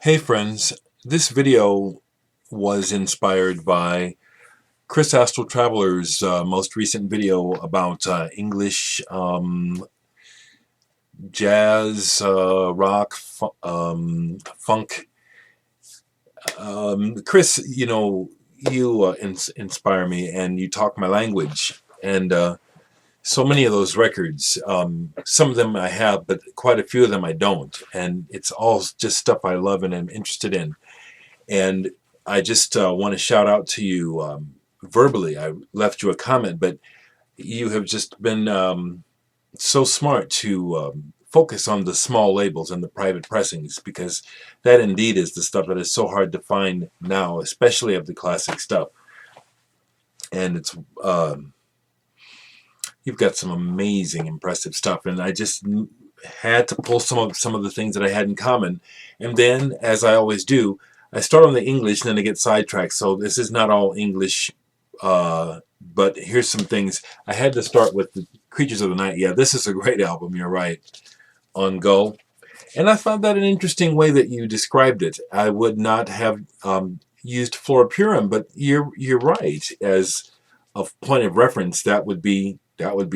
Hey friends, this video was inspired by Chris Astral Traveler's most recent video about English jazz, rock, funk. Chris, you inspire me and you talk my language. And so many of those records, some of them I have, but quite a few of them I don't. And it's all just stuff I love and am interested in. And I just want to shout out to you verbally. I left you a comment, but you have just been so smart to focus on the small labels and the private pressings, because that indeed is the stuff that is so hard to find now, especially of the classic stuff. And it's you've got some amazing, impressive stuff, and I just had to pull some of the things that I had in common. And then, as I always do, I start on the English and then I get sidetracked. So this is not all English, but here's some things. I had to start with the Creatures of the Night. Yeah, this is a great album, you're right, on Gull. And I found that an interesting way that you described it. I would not have used Flora Purim, but you're right. As a point of reference, that would be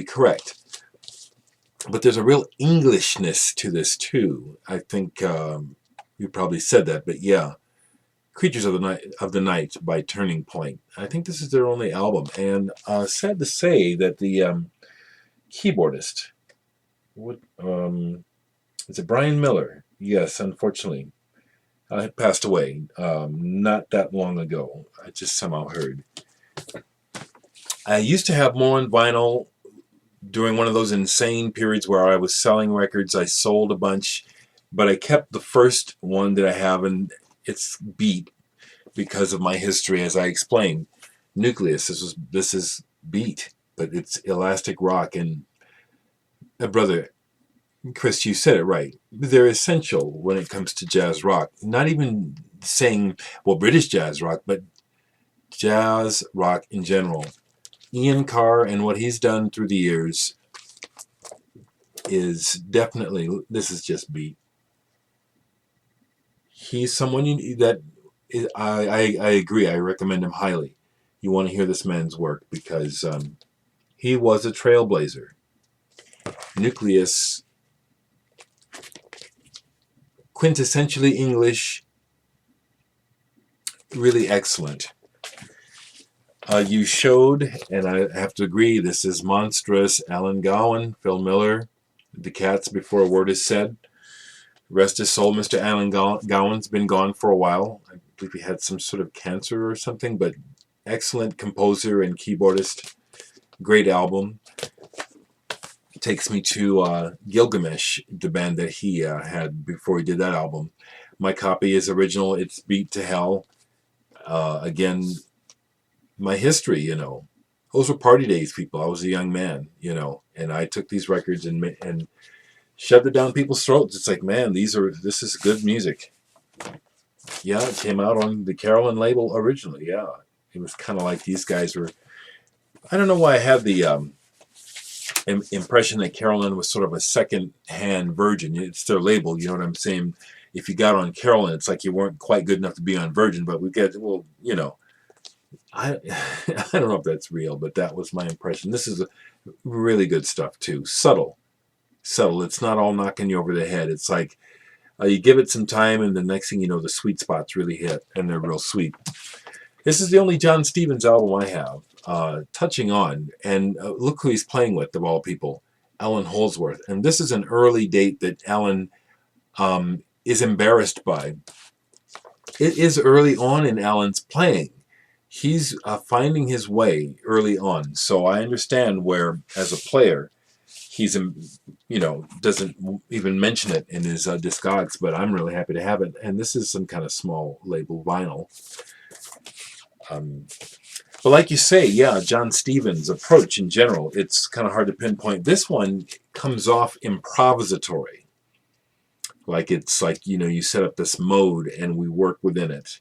correct. But there's a real Englishness to this too. I think you probably said that, but yeah. Creatures of the Night by Turning Point. I think this is their only album, and sad to say that the keyboardist, is it Brian Miller? Yes, unfortunately, passed away not that long ago. I just somehow heard. I used to have more on vinyl during one of those insane periods where I was selling records. I sold a bunch, but I kept the first one that I have, and it's beat because of my history, as I explained. Nucleus. This is beat, but it's elastic rock. And brother Chris, you said it right. They're essential when it comes to jazz rock. Not even saying, well, British jazz rock, but jazz rock in general. Ian Carr and what he's done through the years is definitely, this is just beat. He's someone that I agree. I recommend him highly. You want to hear this man's work because he was a trailblazer. Nucleus, quintessentially English, really excellent. You showed, and I have to agree, this is monstrous. Alan Gowan, Phil Miller, The Cats Before a Word is Said. Rest his soul, Mr. Alan Gowan's been gone for a while. I believe he had some sort of cancer or something, but excellent composer and keyboardist. Great album. Takes me to Gilgamesh, the band that he had before he did that album. My copy is original. It's beat to hell. Again, my history, those were party days, people. I was a young man, and I took these records and shoved it down people's throats. It's like, man, this is good music. Yeah, it came out on the Carolyn label originally. Yeah, it was kind of like these guys were. I don't know why I had the impression that Carolyn was sort of a second-hand Virgin. It's their label, you know what I'm saying? If you got on Carolyn, it's like you weren't quite good enough to be on Virgin. But I don't know if that's real, but that was my impression. This is really good stuff too. Subtle. It's not all knocking you over the head. It's like you give it some time, and the next thing you know, the sweet spots really hit, and they're real sweet. This is the only John Stevens album I have, touching on, and look who he's playing with, of all people, Alan Holdsworth. And this is an early date that Alan is embarrassed by. It is early on in Alan's playing. He's finding his way early on, so I understand where, as a player, he's, doesn't even mention it in his discogs, but I'm really happy to have it. And this is some kind of small label vinyl. But like you say, yeah, John Stevens' approach in general, it's kind of hard to pinpoint. This one comes off improvisatory. Like it's like, you set up this mode and we work within it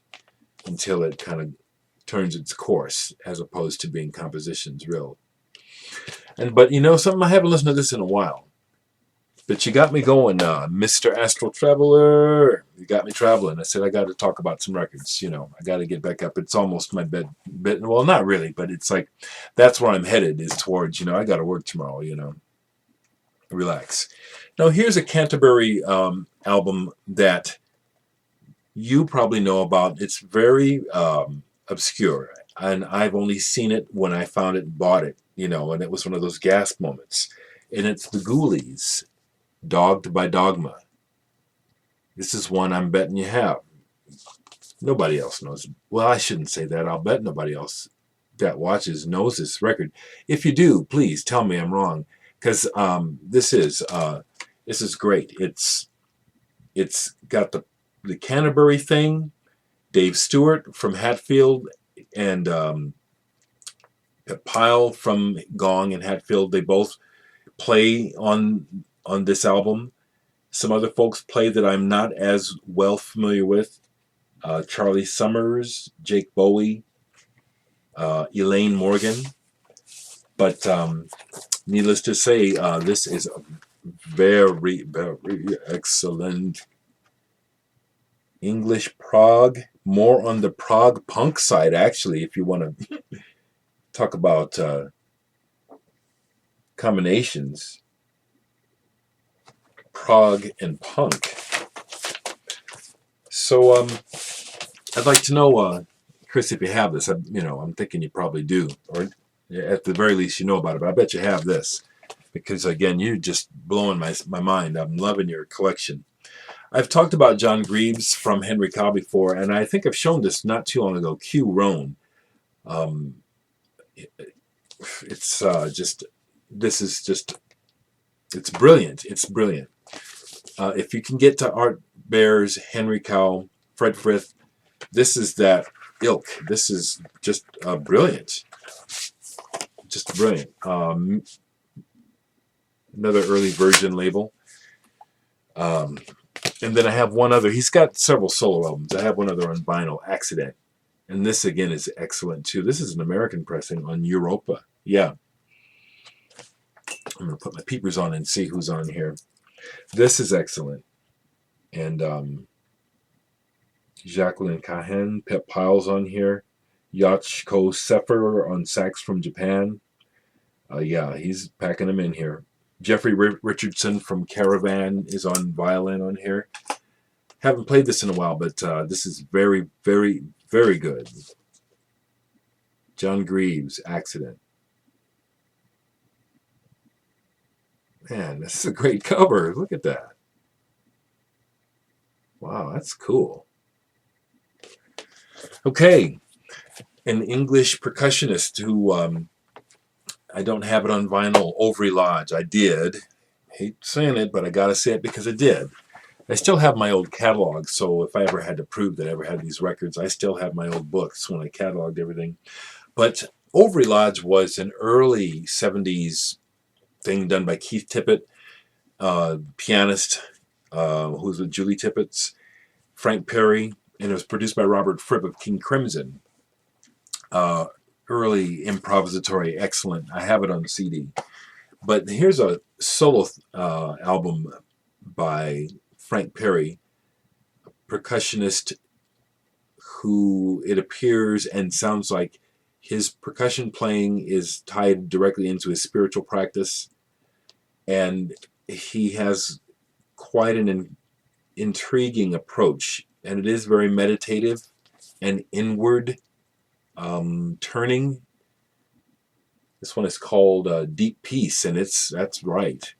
until it kind of turns its course, as opposed to being compositions real. But something, I haven't listened to this in a while. But you got me going, Mr. Astral Traveler. You got me traveling. I said I got to talk about some records. You know, I got to get back up. It's almost my bed. Well, not really, but it's like that's where I'm headed is towards. You know, I got to work tomorrow. You know, relax. Now here's a Canterbury album that you probably know about. It's very obscure, and I've only seen it when I found it and bought it. You know, and it was one of those gasp moments. And it's the Ghoulies. Dogged by Dogma. This is one I'm betting you have. Nobody else knows. Well, I shouldn't say that. I'll bet nobody else that watches knows this record. If you do, please tell me I'm wrong, because this is great. It's got the Canterbury thing. Dave Stewart from Hatfield and Pyle from Gong and Hatfield. They both play on this album. Some other folks play that I'm not as well familiar with. Charlie Summers, Jake Bowie, Elaine Morgan. But needless to say, this is a very, very excellent English prog. More on the prog punk side, actually, if you want to talk about combinations. Prog and punk. So I'd like to know, Chris, if you have this. I'm thinking you probably do, or at the very least you know about it. But I bet you have this, because again, you're just blowing my mind. I'm loving your collection. I've talked about John Greaves from Henry Cow before, and I think I've shown this not too long ago. Q Roan. It's brilliant. It's brilliant. If you can get to Art Bears, Henry Cow, Fred Frith, this is that ilk. This is just brilliant. Just brilliant. Another early Virgin label. And then I have one other. He's got several solo albums. I have one other on vinyl, Accident. And this, again, is excellent, too. This is an American pressing on Europa. Yeah. I'm going to put my peepers on and see who's on here. This is excellent. And Jacqueline Cahen, Pep Piles on here. Yachiko Sefer on sax from Japan. Yeah, he's packing them in here. Jeffrey Richardson from Caravan is on violin on here. Haven't played this in a while, but this is very, very, very good. John Greaves, Accident. Man, this is a great cover. Look at that. Wow, that's cool. Okay, an English percussionist who I don't have it on vinyl, Overy Lodge. I did. Hate saying it, but I gotta say it because I did. I still have my old catalog, so if I ever had to prove that I ever had these records, I still have my old books when I cataloged everything. But Overy Lodge was an early 70s thing done by Keith Tippett, pianist, who's with Julie Tippett's, Frank Perry, and it was produced by Robert Fripp of King Crimson. Early improvisatory, excellent. I have it on CD. But here's a solo album by Frank Perry, a percussionist who it appears and sounds like his percussion playing is tied directly into his spiritual practice. And he has quite an intriguing approach. And it is very meditative and inward turning. This one is called Deep Peace, and that's right.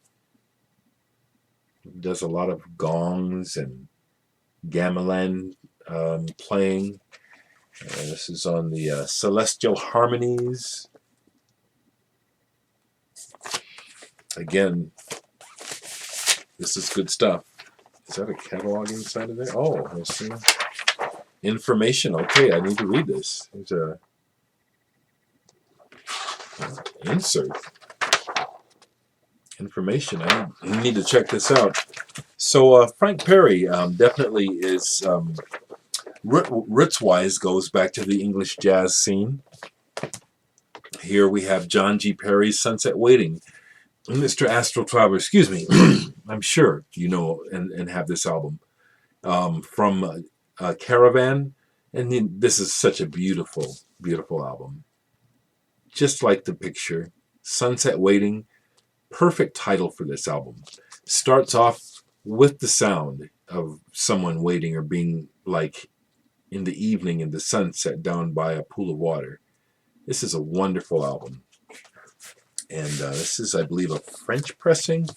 It does a lot of gongs and gamelan playing. This is on the Celestial Harmonies. Again, this is good stuff. Is that a catalog inside of there? Oh, let's see. Information. Okay, I need to read this. There's a insert. Information. I need to check this out. So Frank Perry definitely is, roots-wise, goes back to the English jazz scene. Here we have John G. Perry's Sunset Waiting. Mr. Astral Traveler, excuse me, I'm sure you know and have this album from Caravan. And this is such a beautiful, beautiful album. Just like the picture. Sunset Waiting. Perfect title for this album. Starts off with the sound of someone waiting or being like in the evening in the sunset down by a pool of water. This is a wonderful album. And this is, I believe, a French pressing.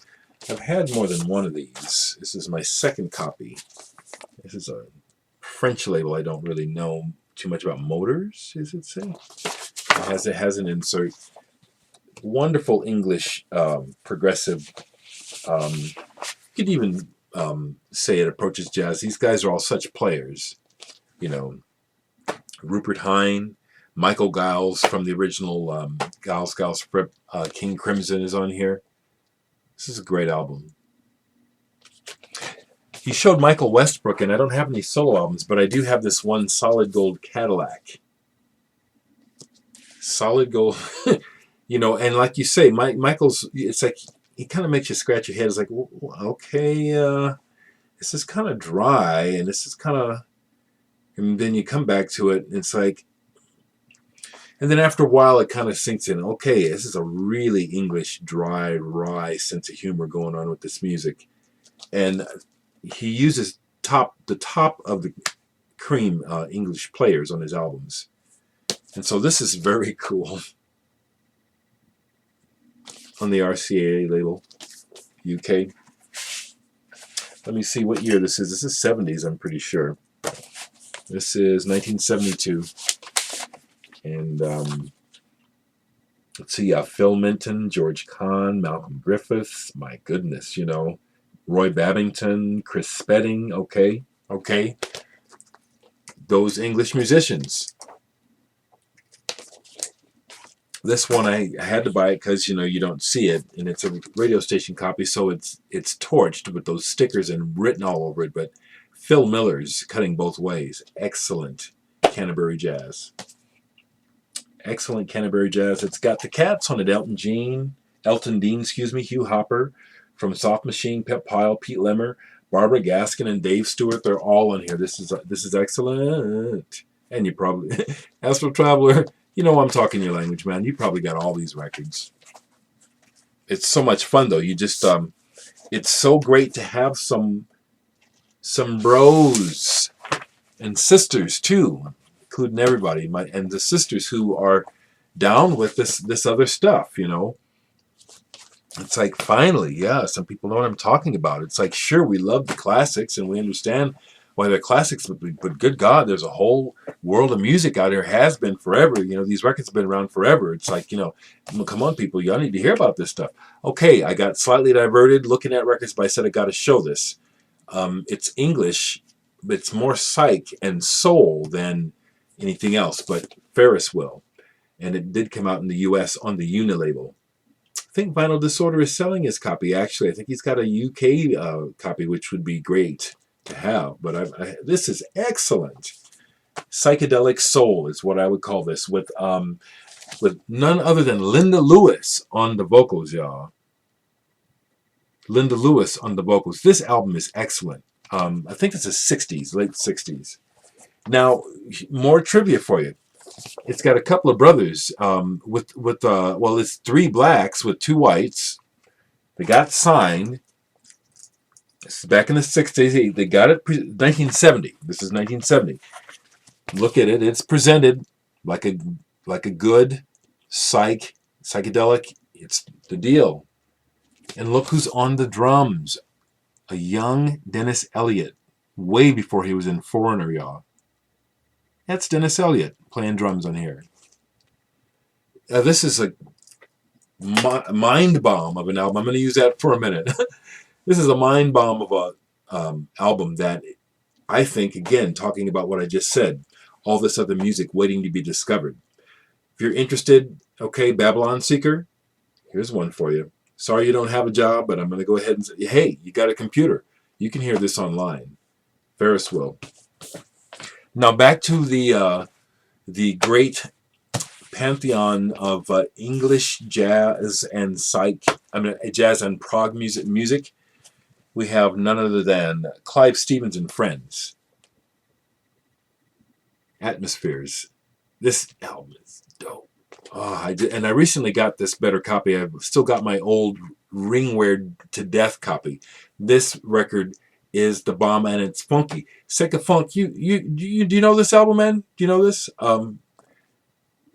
I've had more than one of these. This is my second copy. This is a French label. I don't really know too much about motors, does it say? It has an insert. Wonderful English progressive. You could even say it approaches jazz. These guys are all such players. You know, Rupert Hine, Michael Giles from the original Giles Fripp, King Crimson is on here. This is a great album. He showed Michael Westbrook, and I don't have any solo albums, but I do have this one Solid Gold Cadillac. Solid Gold, you know, and like you say, Michael's, it's like, he kind of makes you scratch your head. It's like, okay, this is kind of dry, and this is kind of, and then you come back to it, and it's like, and then after a while, it kind of sinks in. Okay, this is a really English, dry, wry sense of humor going on with this music. And he uses the top of the cream English players on his albums. And so this is very cool. On the RCA label, UK. Let me see what year this is. This is 70s, I'm pretty sure. This is 1972. And let's see, Phil Minton, George Kahn, Malcolm Griffiths, my goodness, you know, Roy Babington, Chris Spedding, okay. Those English musicians. This one I had to buy it because, you know, you don't see it, and it's a radio station copy, so it's torched with those stickers and written all over it, but Phil Miller's Cutting Both Ways. Excellent Canterbury jazz. Excellent Canterbury jazz. It's got the Cats on it. Elton Dean, Hugh Hopper from Soft Machine, Pep Pyle, Pete Lemmer, Barbara Gaskin, and Dave Stewart. They're all on here. This is excellent. And you probably, Astral Traveler, you know I'm talking your language, man. You probably got all these records. It's so much fun, though. You just, it's so great to have some bros and sisters too, including everybody, and the sisters who are down with this other stuff, you know. It's like, finally, yeah, some people know what I'm talking about. It's like, sure, we love the classics and we understand why they're classics, but good God, there's a whole world of music out here, has been forever. You know, these records have been around forever. It's like, you know, come on, people, y'all need to hear about this stuff. Okay, I got slightly diverted looking at records, but I said I got to show this. It's English, but it's more psych and soul than anything else, but Ferris will. And it did come out in the U.S. on the Uni label. I think Vinyl Disorder is selling his copy, actually. I think he's got a UK copy, which would be great to have. But this is excellent. Psychedelic soul is what I would call this, with none other than Linda Lewis on the vocals, y'all. Linda Lewis on the vocals. This album is excellent. I think it's the 60s, late 60s. Now, more trivia for you. It's got a couple of brothers well, it's 3 blacks with 2 whites. They got signed. This is back in the 60s. They got it 1970. This is 1970. Look at it. It's presented like a good psychedelic. It's the deal. And look who's on the drums. A young Dennis Elliott, way before he was in Foreigner, y'all. That's Dennis Elliott playing drums on here. This is a mind bomb of an album. I'm going to use that for a minute. This is a mind bomb of a album that I think, again, talking about what I just said, all this other music waiting to be discovered. If you're interested, okay, Babylon Seeker, here's one for you. Sorry you don't have a job, but I'm going to go ahead and say, hey, you got a computer. You can hear this online. Ferris will. Now back to the great pantheon of English jazz and jazz and prog music. We have none other than Clive Stevens and Friends. Atmospheres. This album is dope. Oh, I recently got this better copy. I've still got my old Ringwear to Death copy. This record is the bomb, and it's funky. Sick of funk. Do you know this album, man? Do you know this?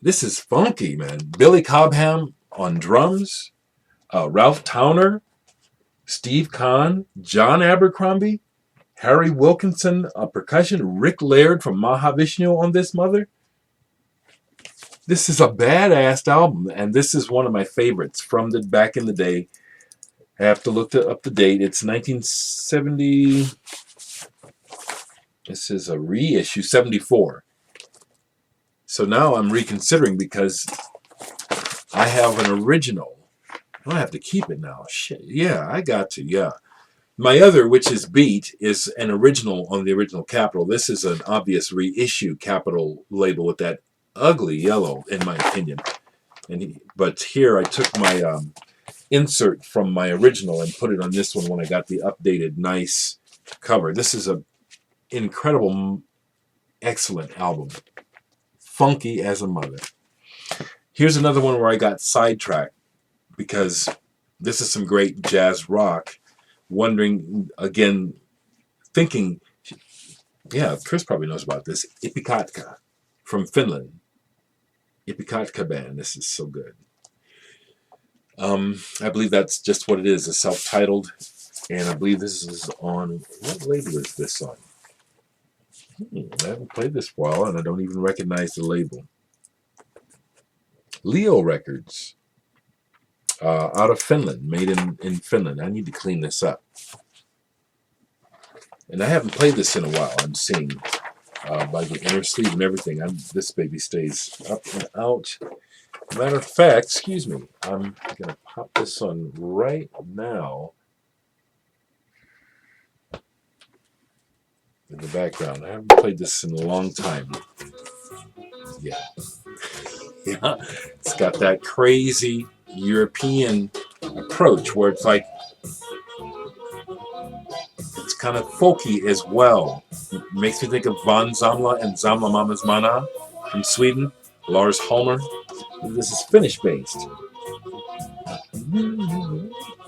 This is funky, man. Billy Cobham on drums, Ralph Towner, Steve Kahn, John Abercrombie, Harry Wilkinson percussion, Rick Laird from Mahavishnu on this mother. This is a badass album, and this is one of my favorites from the back in the day. I have to look up the date. It's 1970. This is a reissue, 74. So now I'm reconsidering because I have an original. I don't have to keep it now. Shit. Yeah, I got to. Yeah. My other, which is Beat, is an original on the original Capitol. This is an obvious reissue Capitol label with that ugly yellow, in my opinion. But here I took my insert from my original and put it on this one when I got the updated, nice cover. This is a incredible, excellent album. Funky as a mother. Here's another one where I got sidetracked because this is some great jazz rock. Wondering, again, thinking, yeah, Chris probably knows about this. Ipikatka from Finland. Ipikatka band. This is so good. I believe that's just what it is, a self-titled. And I believe this is on, what label is this on? I haven't played this for a while, and I don't even recognize the label. Leo Records. Out of Finland, made in Finland. I need to clean this up. And I haven't played this in a while. I'm seeing by the inner sleeve and everything. This baby stays up and out. Matter of fact, excuse me, I'm going to pop this on right now in the background. I haven't played this in a long time. Yeah. Yeah. It's got that crazy European approach where it's like it's kind of folky as well. It makes me think of Von Zamla and Zamla Mama's Mana from Sweden, Lars Holmer. This is Finnish based.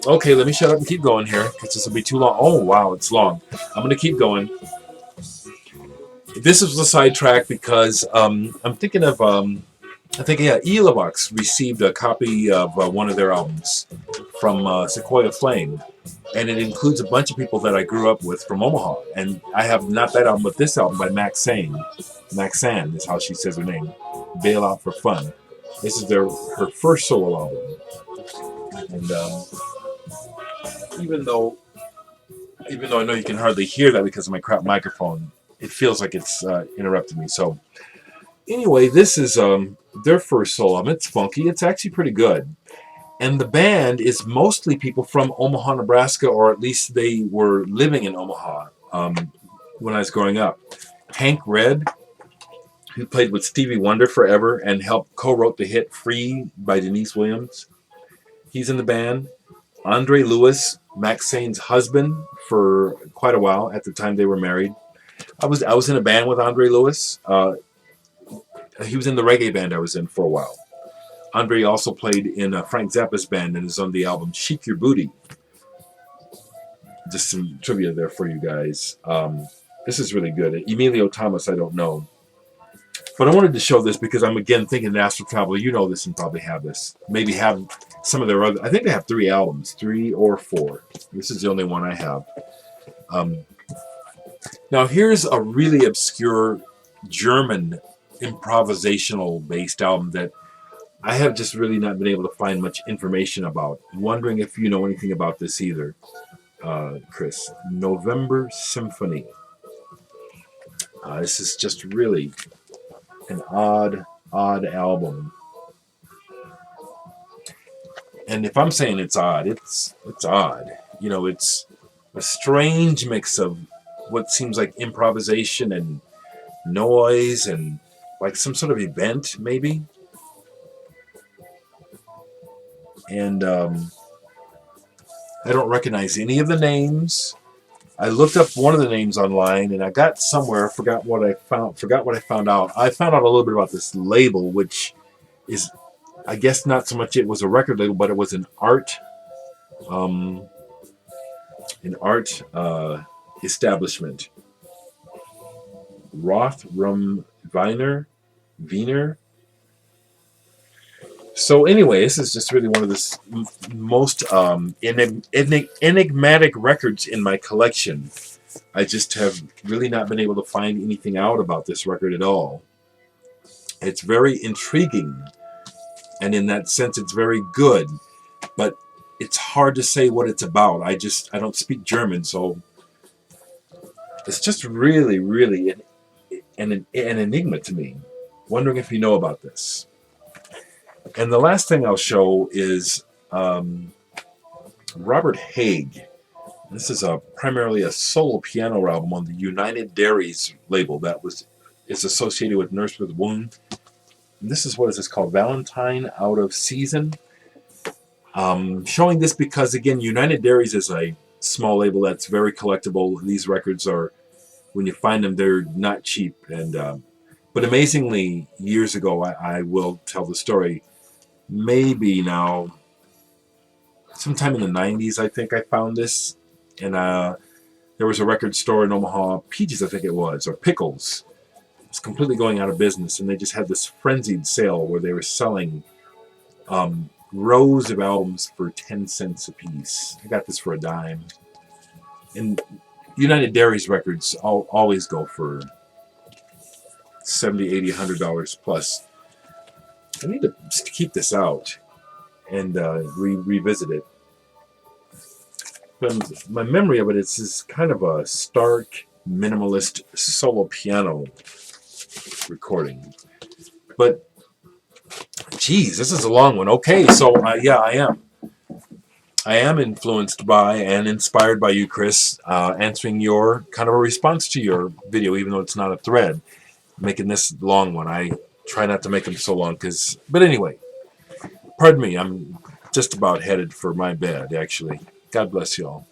Okay, let me shut up and keep going here because this will be too long. Oh wow, it's long. I'm going to keep going. This is a sidetrack because I'm thinking of Elavox received a copy of one of their albums from Sequoia Flame, and it includes a bunch of people that I grew up with from Omaha. And I have not that album, but this album by Maxane. Maxane is how she says her name. Bail Out for Fun. This is her first solo album. And even though I know you can hardly hear that because of my crap microphone, it feels like it's interrupted me. So anyway, this is their first solo album. It's funky. It's actually pretty good. And the band is mostly people from Omaha, Nebraska, or at least they were living in Omaha when I was growing up. Hank Red, who played with Stevie Wonder forever and helped co-wrote the hit Free by Denise Williams. He's in the band. Andre Lewis, Maxine's husband for quite a while at the time they were married. I was in a band with Andre Lewis. He was in the reggae band I was in for a while. Andre also played in Frank Zappa's band and is on the album Chic Your Booty. Just some trivia there for you guys. This is really good. Emilio Thomas, I don't know. But I wanted to show this because I'm again thinking Astral Traveler. You know this and probably have this. Maybe have some of their other. I think they have 3 albums, 3 or 4. This is the only one I have. Now here's a really obscure German improvisational based album that I have just really not been able to find much information about. I'm wondering if you know anything about this either, Chris. November Symphony. This is just really an odd album. And if I'm saying it's odd, it's odd. You know, it's a strange mix of what seems like improvisation and noise and like some sort of event, maybe. and I don't recognize any of the names. I looked up one of the names online, and I got somewhere. Forgot what I found. Forgot what I found out. I found out a little bit about this label, which is, I guess, not so much it was a record label, but it was um, an art establishment. Roth Rum Wiener. So anyway, this is just really one of the most enigmatic records in my collection. I just have really not been able to find anything out about this record at all. It's very intriguing, and in that sense, it's very good. But it's hard to say what it's about. I don't speak German, so it's just really, really an enigma to me. Wondering if you know about this. And the last thing I'll show is Robert Haig. This is primarily a solo piano album on the United Dairies label that is associated with Nurse with Wound. And this is, what is this called? Valentine Out of Season. Showing this because, again, United Dairies is a small label that's very collectible. These records are, when you find them, they're not cheap. And but amazingly, years ago, I will tell the story, maybe now, sometime in the 90s, I think I found this. And there was a record store in Omaha, Peaches, I think it was, or Pickles. It was completely going out of business, and they just had this frenzied sale where they were selling rows of albums for 10 cents a piece. I got this for a dime. And United Dairies records always go for $70, $80, $100 plus. I need to keep this out and revisit it. But my memory of it is kind of a stark, minimalist solo piano recording. But, geez, this is a long one. Okay, so yeah, I am influenced by and inspired by you, Chris, answering your kind of a response to your video, even though it's not a thread, making this long one. I try not to make them so long, but anyway, pardon me, I'm just about headed for my bed, actually. God bless you all.